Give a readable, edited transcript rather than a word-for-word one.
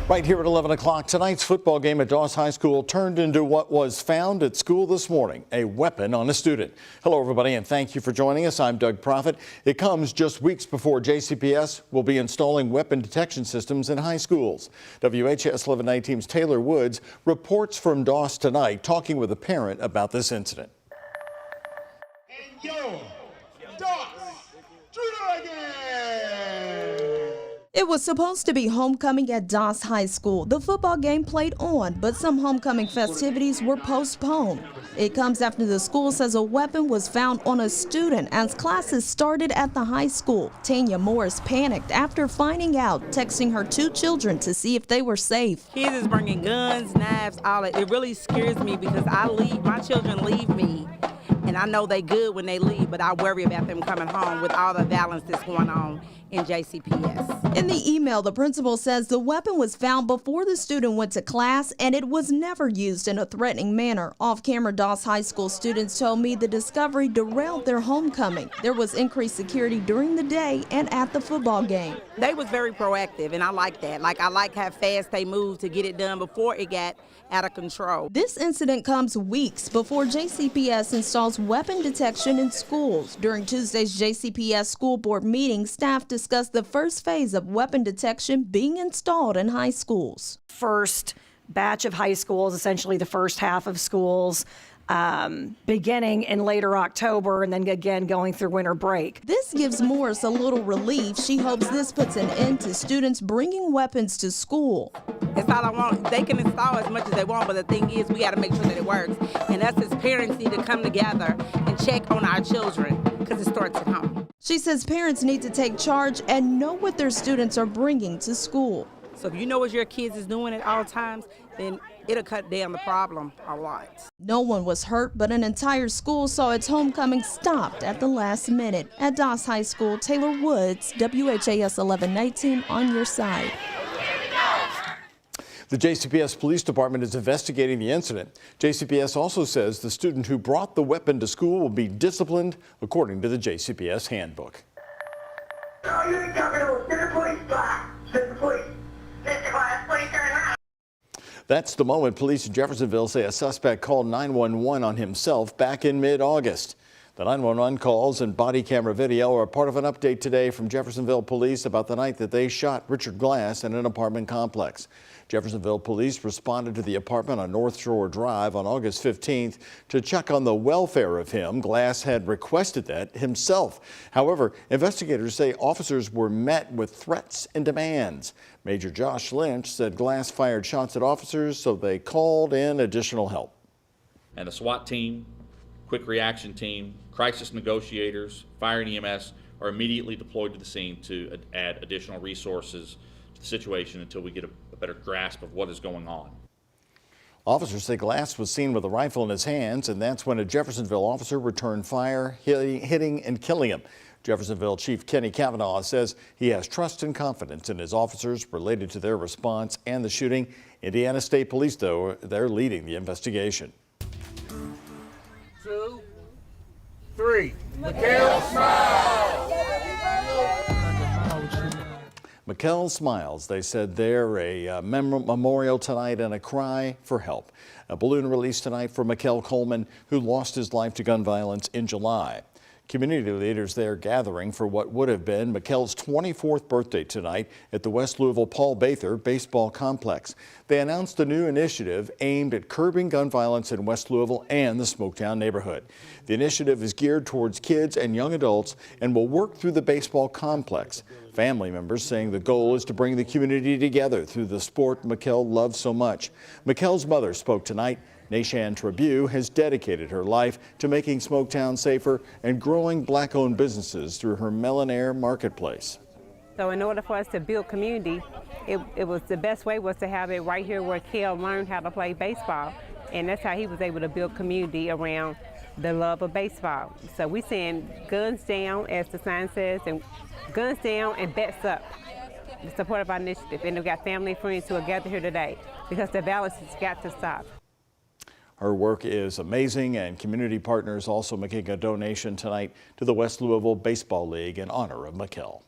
Right here at 11 o'clock, tonight's football game at Doss High School turned into what was found at school this morning, a weapon on a student. Hello, everybody, and thank you for joining us. I'm Doug Proffitt. It comes just weeks before JCPS will be installing weapon detection systems in high schools. WHAS 11 team's Taylor Woods reports from Doss tonight, talking with a parent about this incident. And yo, Doss, do it again! It was supposed to be homecoming at Doss High School. The football game played on, but some homecoming festivities were postponed. It comes after the school says a weapon was found on a student as classes started at the high school. Tanya Morris panicked after finding out, texting her 2 children to see if they were safe. Kids is bringing guns, knives, all that. It really scares me because my children leave me, and I know they good when they leave, but I worry about them coming home with all the violence that's going on in JCPS. In the email, the principal says the weapon was found before the student went to class and it was never used in a threatening manner. Off-camera, Doss High School students told me the discovery derailed their homecoming. There was increased security during the day and at the football game. They was very proactive, and I like that. I like how fast they moved to get it done before it got out of control. This incident comes weeks before JCPS installs weapon detection in schools. During Tuesday's JCPS school board meeting, staff discussed the first phase of weapon detection being installed in high schools. First batch of high schools, essentially the first half of schools, beginning in later October and then again going through winter break. This gives Morris a little relief. She hopes this puts an end to students bringing weapons to school. That's all I want. They can install as much as they want, but the thing is we got to make sure that it works. And us as parents need to come together and check on our children because it starts at home. She says parents need to take charge and know what their students are bringing to school. So if you know what your kids is doing at all times, then it'll cut down the problem a lot. No one was hurt, but an entire school saw its homecoming stopped at the last minute. At Doss High School, Taylor Woods, WHAS 11 on your side. The JCPS Police Department is investigating the incident. JCPS also says the student who brought the weapon to school will be disciplined according to the JCPS handbook. That's the moment police in Jeffersonville say a suspect called 911 on himself back in mid-August. The 911 calls and body camera video are part of an update today from Jeffersonville police about the night that they shot Richard Glass in an apartment complex. Jeffersonville police responded to the apartment on North Shore Drive on August 15th to check on the welfare of him. Glass had requested that himself. However, investigators say officers were met with threats and demands. Major Josh Lynch said Glass fired shots at officers, so they called in additional help. And the SWAT team, quick reaction team, crisis negotiators, fire and EMS are immediately deployed to the scene to add additional resources to the situation until we get a better grasp of what is going on. Officers say Glass was seen with a rifle in his hands, and that's when a Jeffersonville officer returned fire, hitting and killing him. Jeffersonville Chief Kenny Cavanaugh says he has trust and confidence in his officers related to their response and the shooting. Indiana State Police, though, they're leading the investigation. 2, 3. Mikhail smiles! Mikhail smiles. They said they're a memorial tonight and a cry for help. A balloon released tonight for Mikhail Coleman, who lost his life to gun violence in July. Community leaders there gathering for what would have been Mikhail's 24th birthday tonight at the West Louisville Paul Bather Baseball Complex. They announced a new initiative aimed at curbing gun violence in West Louisville and the Smoketown neighborhood. The initiative is geared towards kids and young adults and will work through the baseball complex. Family members saying the goal is to bring the community together through the sport Mikhail loves so much. Mikhail's mother spoke tonight. Nashan Tribune has dedicated her life to making Smoketown safer and growing black-owned businesses through her Melon Air Marketplace. So in order for us to build community, it was the best way was to have it right here where Kel learned how to play baseball. And that's how he was able to build community around the love of baseball. So we saying guns down, as the sign says, and guns down and bets up. The support of our initiative. And we've got family and friends who are gathered here today because the violence has got to stop. Her work is amazing, and community partners also making a donation tonight to the West Louisville Baseball League in honor of Mikhail.